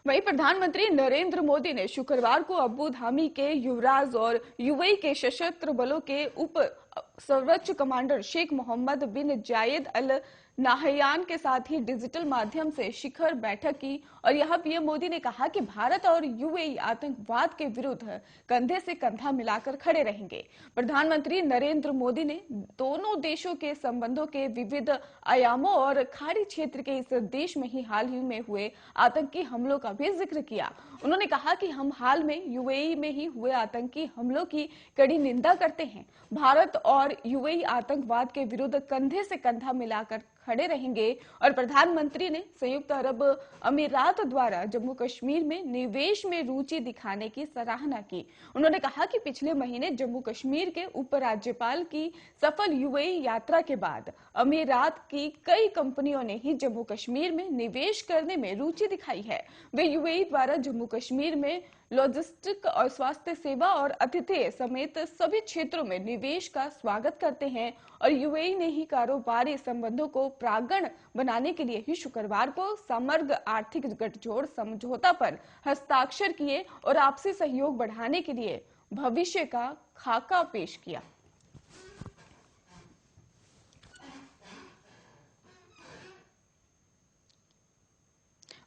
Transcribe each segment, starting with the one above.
वहीं प्रधानमंत्री नरेंद्र मोदी ने शुक्रवार को अबू धाबी के युवराज और यूएई के सशस्त्र बलों के उप सर्वोच्च कमांडर शेख मोहम्मद बिन जायद अल नाहयान के साथ ही डिजिटल माध्यम से शिखर बैठक की और यहां पीएम मोदी ने कहा कि भारत और यूएई आतंकवाद के विरुद्ध कंधे से कंधा मिलाकर खड़े रहेंगे। प्रधानमंत्री नरेंद्र मोदी ने दोनों देशों के संबंधों के विविध आयामों और खाड़ी क्षेत्र के इस देश में ही हाल ही में हुए आतंकी हमलों का भी जिक्र किया। उन्होंने कहा कि हम हाल में यूएई में ही हुए आतंकी हमलों की कड़ी निंदा करते हैं। भारत और यूएई आतंकवाद के विरुद्ध कंधे से कंधा मिलाकर खड़े रहेंगे और प्रधानमंत्री ने संयुक्त अरब अमीरात द्वारा जम्मू कश्मीर में निवेश में रुचि दिखाने की सराहना की। उन्होंने कहा कि पिछले महीने जम्मू कश्मीर के उपराज्यपाल की सफल यूएई यात्रा के बाद अमीरात की कई कंपनियों ने ही जम्मू कश्मीर में निवेश करने में रुचि दिखाई है। वे यूएई द्वारा जम्मू कश्मीर में लॉजिस्टिक और स्वास्थ्य सेवा और आतिथ्य समेत सभी क्षेत्रों में निवेश का स्वागत करते हैं और यूएई ने ही कारोबारी संबंधों को प्रांगण बनाने के लिए ही शुक्रवार को समग्र आर्थिक गठजोड़ समझौता पर हस्ताक्षर किए और आपसी सहयोग बढ़ाने के लिए भविष्य का खाका पेश किया।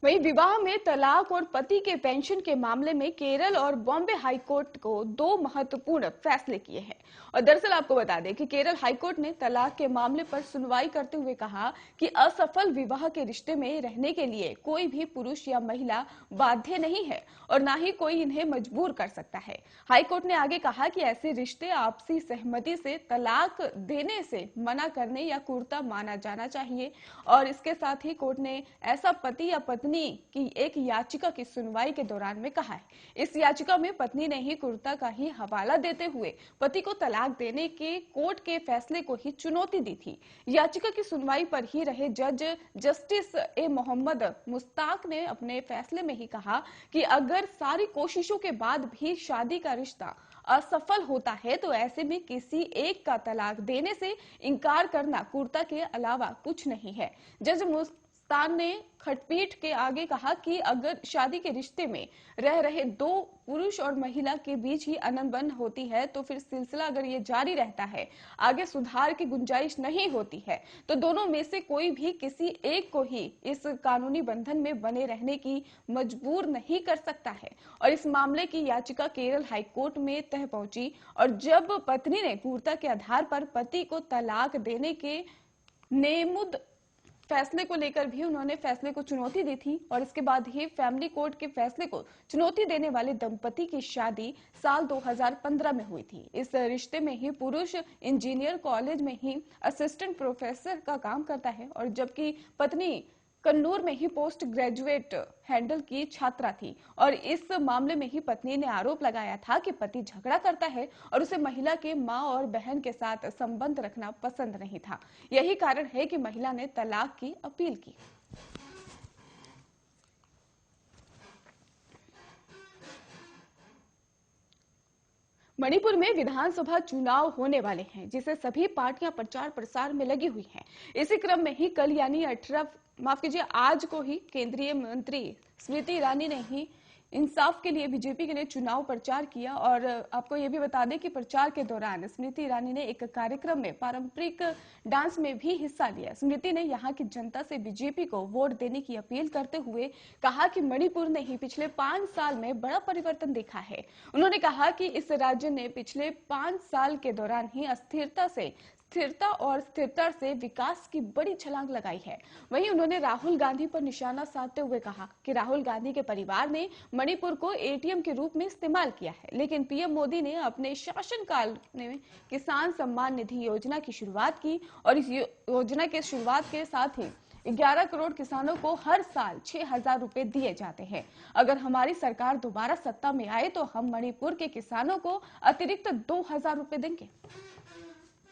वहीं विवाह में तलाक और पति के पेंशन के मामले में केरल और बॉम्बे हाईकोर्ट को दो महत्वपूर्ण फैसले किए हैं। और दरअसल आपको बता दें कि केरल हाईकोर्ट ने तलाक के मामले पर सुनवाई करते हुए कहा कि असफल विवाह के रिश्ते में रहने के लिए कोई भी पुरुष या महिला बाध्य नहीं है और ना ही कोई इन्हें मजबूर कर सकता है। हाईकोर्ट ने आगे कहा कि ऐसे रिश्ते आपसी सहमति से तलाक देने से मना करने या कुर्ता माना जाना चाहिए। और इसके साथ ही कोर्ट ने ऐसा पति या पत्नी की एक याचिका की सुनवाई के दौरान में कहा है। इस याचिका में पत्नी ने ही कुर्ता का ही हवाला देते हुए पति को तलाक देने के कोर्ट के फैसले को ही चुनौती दी थी। याचिका की सुनवाई पर ही रहे जज जस्टिस ए मोहम्मद मुश्ताक ने अपने फैसले में ही कहा कि अगर सारी कोशिशों के बाद भी शादी का रिश्ता असफल होता है तो ऐसे में किसी एक का तलाक देने से इनकार करना कुर्ता के अलावा कुछ नहीं है। जज मुस्तान ने खंडपीठ के आगे कहा कि अगर शादी के रिश्ते में रह रहे दो पुरुष और महिला के बीच ही अनबन होती है तो फिर सिलसिला अगर ये जारी रहता है, आगे सुधार की गुंजाइश नहीं होती है तो दोनों में से कोई भी किसी एक को ही इस कानूनी बंधन में बने रहने की मजबूर नहीं कर सकता है। और इस मामले की याचिका केरल हाईकोर्ट में तह पहुंची और जब पत्नी ने कुर्ता के आधार पर पति को तलाक देने के नेमुद फैसले को लेकर भी उन्होंने फैसले को चुनौती दी थी और इसके बाद ही फैमिली कोर्ट के फैसले को चुनौती देने वाले दंपति की शादी साल 2015 में हुई थी। इस रिश्ते में ही पुरुष इंजीनियर कॉलेज में ही असिस्टेंट प्रोफेसर का काम करता है और जबकि पत्नी कन्नूर में ही पोस्ट ग्रेजुएट हैंडल की छात्रा थी। और इस मामले में ही पत्नी ने आरोप लगाया था कि पति झगड़ा करता है और उसे महिला के मां और बहन के साथ संबंध रखना पसंद नहीं था। यही कारण है कि महिला ने तलाक की अपील की। मणिपुर में विधानसभा चुनाव होने वाले हैं जिसे सभी पार्टियां प्रचार प्रसार में लगी हुई हैं। इसी क्रम में ही कल यानी आज को ही केंद्रीय मंत्री स्मृति ईरानी ने ही इंसाफ के लिए बीजेपी के लिए चुनाव प्रचार किया। और आपको ये भी बता दें कि प्रचार के दौरान स्मृति ईरानी ने एक कार्यक्रम में पारंपरिक डांस में भी हिस्सा लिया। स्मृति ने यहां की जनता से बीजेपी को वोट देने की अपील करते हुए कहा कि मणिपुर ने ही पिछले 5 साल में बड़ा परिवर्तन देखा है। उन्होंने कहा कि इस राज्य ने पिछले 5 साल के दौरान ही स्थिरता से विकास की बड़ी छलांग लगाई है। वहीं उन्होंने राहुल गांधी पर निशाना साधते हुए कहा कि राहुल गांधी के परिवार ने मणिपुर को एटीएम के रूप में इस्तेमाल किया है, लेकिन पीएम मोदी ने अपने शासनकाल में किसान सम्मान निधि योजना की शुरुआत की और इस योजना के शुरुआत के साथ ही 11 करोड़ किसानों को हर साल 6,000 रुपए दिए जाते हैं। अगर हमारी सरकार दोबारा सत्ता में आए तो हम मणिपुर के किसानों को अतिरिक्त 2,000 रुपए देंगे।